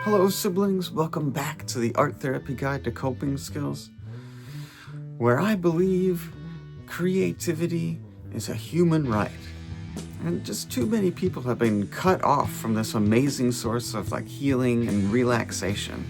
Hello siblings, welcome back to the Art Therapy Guide to Coping Skills, where I believe creativity is a human right. And just too many people have been cut off from this amazing source of healing and relaxation.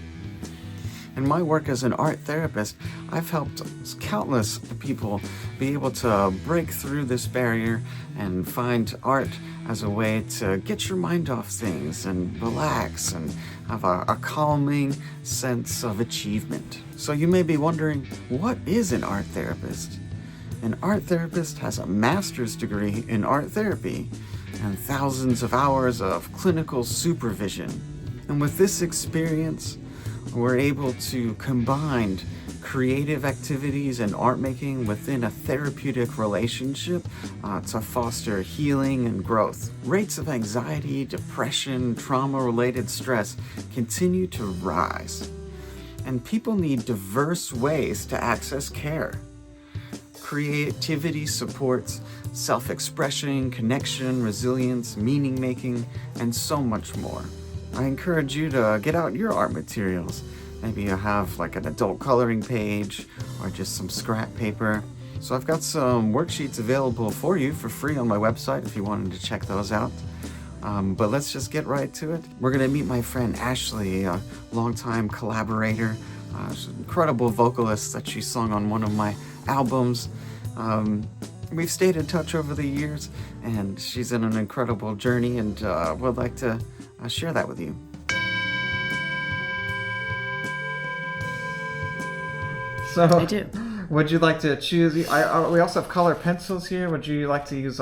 In my work as an art therapist, I've helped countless people be able to break through this barrier and find art as a way to get your mind off things and relax and have a calming sense of achievement. So you may be wondering, what is an art therapist? An art therapist has a master's degree in art therapy and thousands of hours of clinical supervision. And with this experience, we're able to combine creative activities and art making within a therapeutic relationship to foster healing and growth. Rates of anxiety, depression, trauma-related stress continue to rise, and people need diverse ways to access care. Creativity supports self-expression, connection, resilience, meaning-making, and so much more. I encourage you to get out your art materials. Maybe you have an adult coloring page or just some scrap paper. So I've got some worksheets available for you for free on my website if you wanted to check those out. But let's just get right to it. We're going to meet my friend Ashley, a longtime collaborator. She's an incredible vocalist that she sung on one of my albums. We've stayed in touch over the years, and she's in an incredible journey, and would like to share that with you. So, I do. Would you like to choose? We also have color pencils here. Would you like to use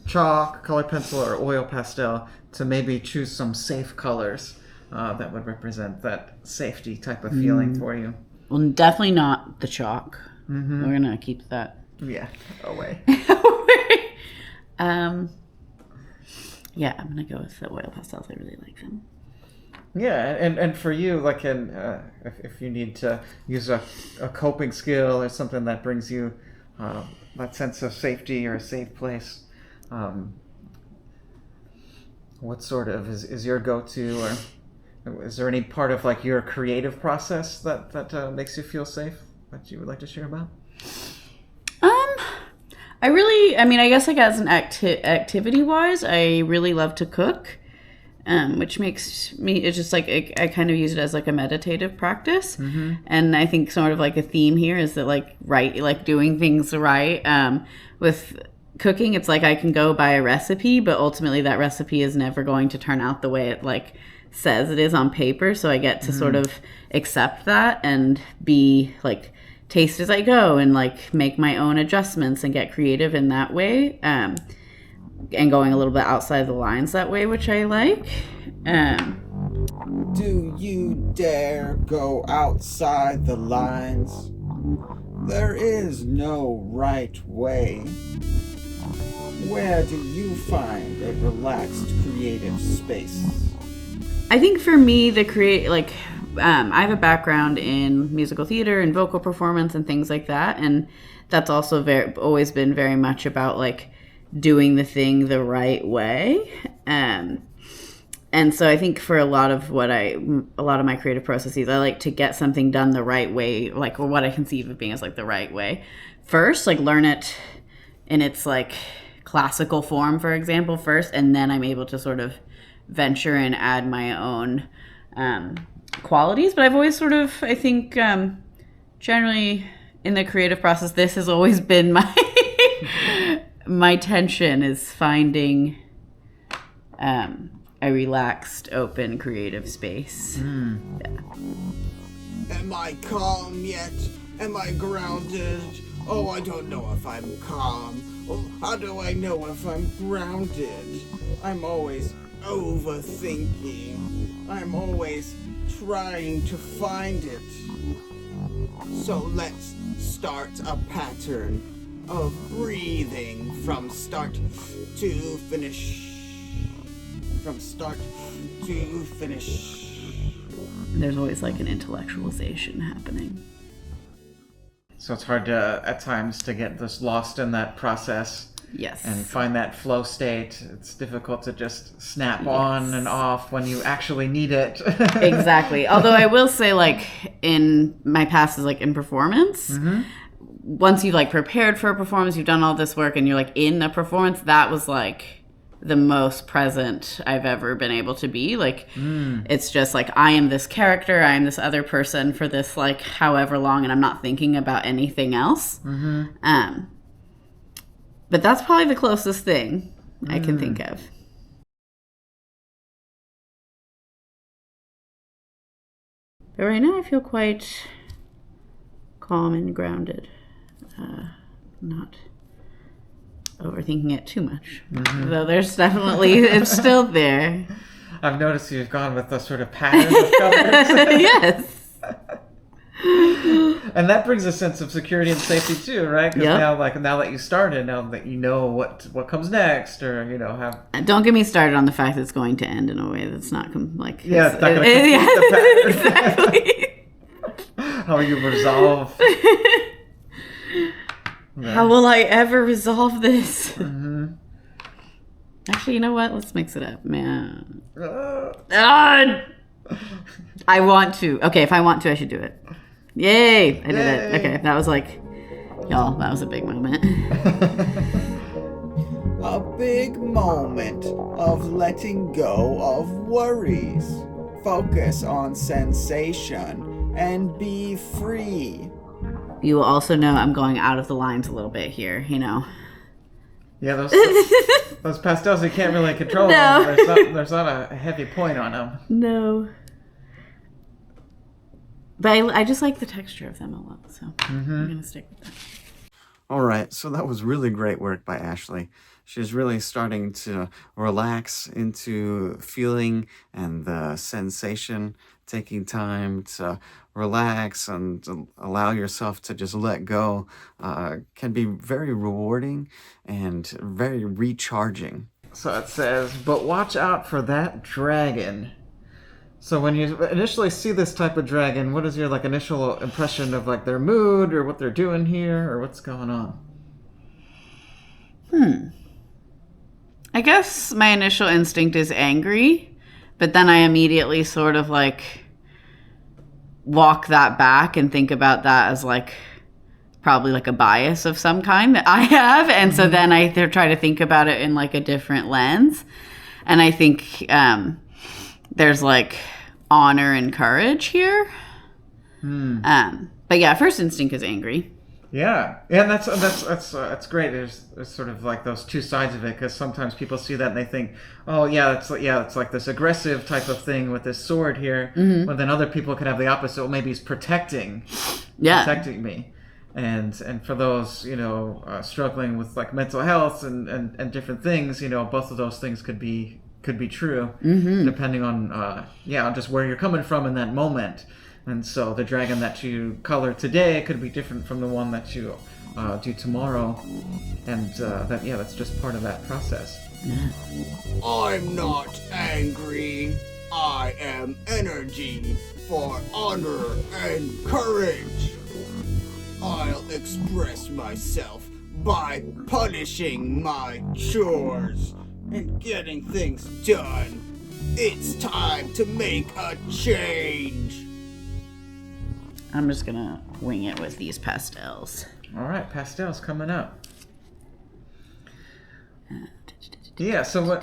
chalk, color pencil, or oil pastel to maybe choose some safe colors that would represent that safety type of feeling for you? Well, definitely not the chalk. Mm-hmm. We're gonna keep that. Yeah, away. Yeah, I'm gonna go with the oil pastels. I really like them. Yeah, and for you, if you need to use a coping skill or something that brings you that sense of safety or a safe place, what sort of is your go-to, or is there any part of your creative process that makes you feel safe that you would like to share about? I guess as an activity-wise, I really love to cook, which makes me, it's just I kind of use it as a meditative practice. Mm-hmm. And I think sort of a theme here is that doing things right. With cooking, it's I can go buy a recipe, but ultimately that recipe is never going to turn out the way it says it is on paper. So I get to sort of accept that and be taste as I go and make my own adjustments and get creative in that way, and going a little bit outside the lines that way, which I like. Do you dare go outside the lines? There is no right way. Where do you find a relaxed creative space? I think for me, I have a background in musical theater and vocal performance and things like that, and that's also always been very much about doing the thing the right way. And so I think for a lot of my creative processes, I like to get something done the right way, or what I conceive of being as the right way. First, learn it in its classical form, for example, first, and then I'm able to sort of venture and add my own qualities. But I've always sort of, I think, generally in the creative process, this has always been my tension, is finding a relaxed, open, creative space. Yeah. Am I calm yet? Am I grounded? Oh, I don't know if I'm calm. Well, how do I know if I'm grounded? I'm always overthinking. I'm always trying to find it. So let's start a pattern of breathing from start to finish. From start to finish. There's always an intellectualization happening. So it's hard to, at times, to get just lost in that process. Yes. and find that flow state. It's difficult to just snap on and off when you actually need it. Exactly. Although I will say, like, in my past is like in performance, once you've like prepared for a performance, you've done all this work and you're like in a performance, that was like the most present I've ever been able to be. Like, it's just like, I am this character, I am this other person for this, like, however long, and I'm not thinking about anything else. But that's probably the closest thing I can think of. But right now I feel quite calm and grounded. Not overthinking it too much. Though there's definitely, it's still there. I've noticed you've gone with those sort of patterns of colors. Yes. And that brings a sense of security and safety too, right? Because now that you started, now that you know what comes next, or have. Don't get me started on the fact that it's going to end in a way that's not like. Yeah, it's not going to complete the pattern. Exactly. How you resolve. How will I ever resolve this? Actually, you know what? Let's mix it up, man. I want to. Okay, if I want to, I should do it. Yay! I did it. Okay, that was like, y'all, that was a big moment. A big moment of letting go of worries. Focus on sensation and be free. You will also know I'm going out of the lines a little bit here, Yeah, those pastels, you can't really control No. them. There's not a heavy point on them. No. But I just like the texture of them a lot, so I'm going to stick with that. All right, so that was really great work by Ashley. She's really starting to relax into feeling and the sensation, taking time to relax and to allow yourself to just let go can be very rewarding and very recharging. So it says, but watch out for that dragon. So when you initially see this type of dragon, what is your initial impression of their mood or what they're doing here or what's going on? I guess my initial instinct is angry, but then I immediately sort of walk that back and think about that as probably a bias of some kind that I have. And so then I try to think about it in a different lens. And I think there's honor and courage here. But yeah, first instinct is angry. Yeah, and that's great. There's sort of those two sides of it, because sometimes people see that and they think, oh it's like this aggressive type of thing with this sword here. But then other people could have the opposite. Well, maybe he's protecting me, and for those struggling with mental health and different things, both of those things could be true, depending on just where you're coming from in that moment. And so the dragon that you color today could be different from the one that you do tomorrow. And that's just part of that process. I'm not angry. I am energy for honor and courage. I'll express myself by punishing my chores and getting things done. It's time to make a change. I'm just going to wing it with these pastels. All right, pastels coming up. Yeah, so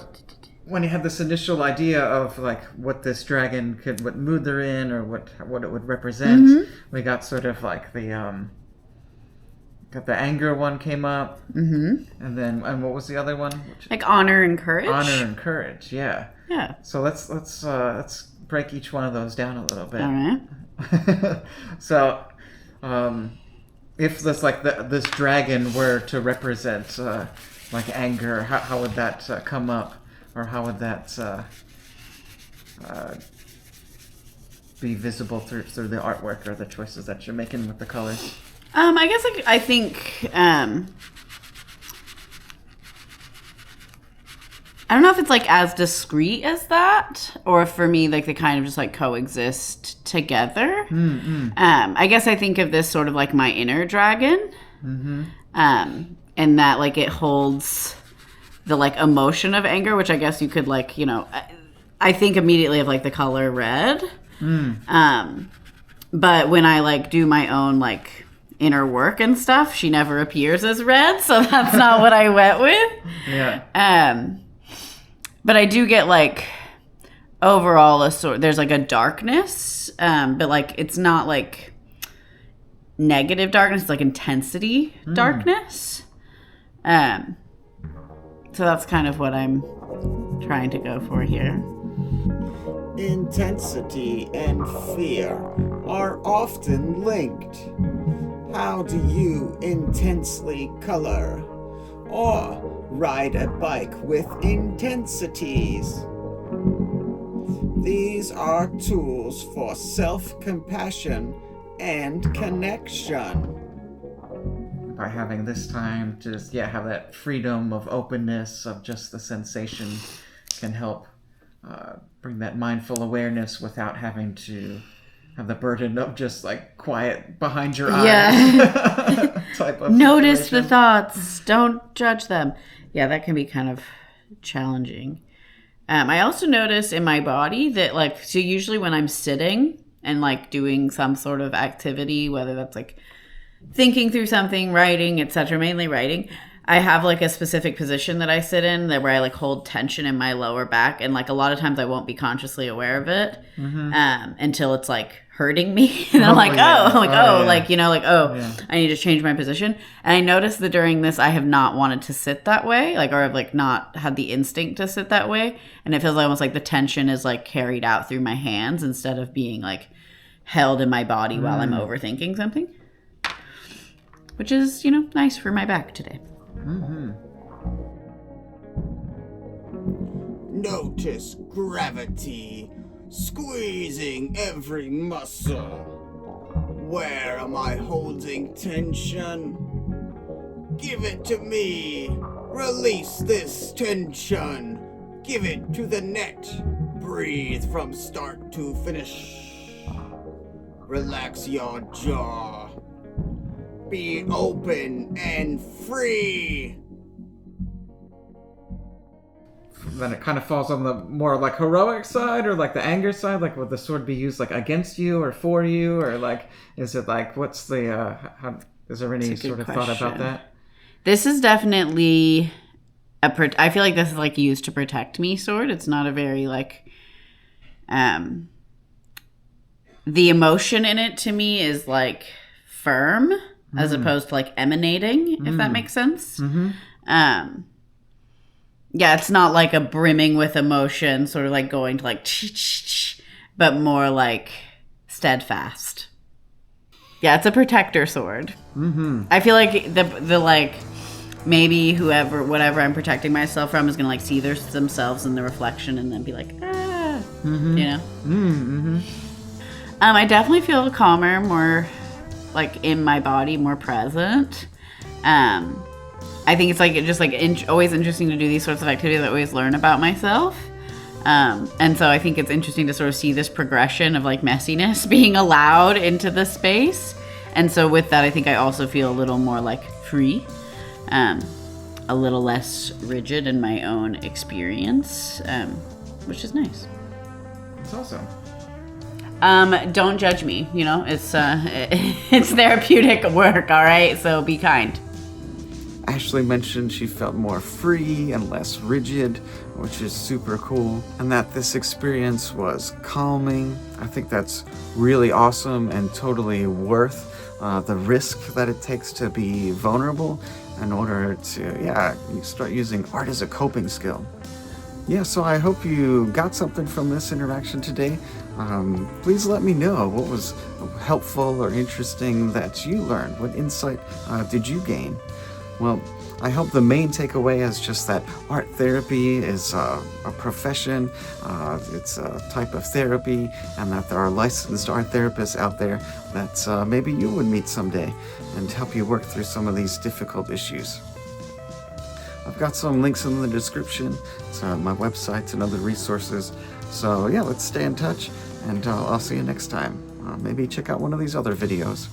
when you had this initial idea of what this dragon what mood they're in or what it would represent, we got sort of got the anger one came up, and what was the other one? Honor and courage. Honor and courage, yeah. Yeah. So let's break each one of those down a little bit. All right. So, if this this dragon were to represent anger, how would that come up, or how would that be visible through the artwork or the choices that you're making with the colors? I guess I think I don't know if it's as discreet as that, or if for me they kind of just coexist together. I guess I think of this sort of my inner dragon, and that like it holds the like emotion of anger, which I guess you could like, you know, I think immediately of like the color red. But when I like do my own like inner work and stuff, she never appears as red, so that's not what I went with. Yeah. But I do get like overall there's like a darkness, but like it's not like negative darkness, it's like intensity darkness. So that's kind of what I'm trying to go for here. Intensity and fear are often linked. How do you intensely color or ride a bike with intensities? These are tools for self-compassion and connection. By having this time to just have that freedom of openness of just the sensation can help bring that mindful awareness without having to have the burden of just like quiet behind your eyes type of Notice situation. the thoughts, don't judge them. Yeah, that can be kind of challenging. I also notice in my body that like, so usually when I'm sitting and like doing some sort of activity, whether that's like thinking through something, writing, etc., mainly writing, I have like a specific position that I sit in that where I like hold tension in my lower back, and like a lot of times I won't be consciously aware of it until it's like hurting me, and I'm like, like, you know, like, I need to change my position. And I noticed that during this I have not wanted to sit that way, like, or I've like not had the instinct to sit that way, and it feels like almost like the tension is like carried out through my hands instead of being like held in my body while I'm overthinking something, which is, you know, nice for my back today. Notice gravity squeezing every muscle. Where am I holding tension? Give it to me. Release this tension. Give it to the net. Breathe from start to finish. Relax your jaw. Be open and free. Then it kind of falls on the more like heroic side, or like the anger side. Like, would the sword be used like against you or for you, or like is it like what's the is there any sort of thought about that? This is definitely I feel like this is like used to protect me sword. It's not a very like the emotion in it to me is like firm as opposed to like emanating, if that makes sense. Yeah, it's not like a brimming with emotion, sort of like going to like, but more like steadfast. Yeah, it's a protector sword. I feel like the like maybe whatever I'm protecting myself from is gonna like see themselves in the reflection and then be like, you know. I definitely feel calmer, more like in my body, more present. I think it's like just like always interesting to do these sorts of activities. I always learn about myself, and so I think it's interesting to sort of see this progression of like messiness being allowed into the space. And so with that, I think I also feel a little more like free, a little less rigid in my own experience, which is nice. It's awesome. Don't judge me. You know, it's it's therapeutic work. All right, so be kind. Ashley mentioned she felt more free and less rigid, which is super cool, and that this experience was calming. I think that's really awesome and totally worth the risk that it takes to be vulnerable in order to, you start using art as a coping skill. Yeah, so I hope you got something from this interaction today. Please let me know what was helpful or interesting that you learned. What insight did you gain? Well, I hope the main takeaway is just that art therapy is a profession, it's a type of therapy, and that there are licensed art therapists out there that maybe you would meet someday and help you work through some of these difficult issues. I've got some links in the description to my websites and other resources. So yeah, let's stay in touch, and I'll see you next time. Maybe check out one of these other videos.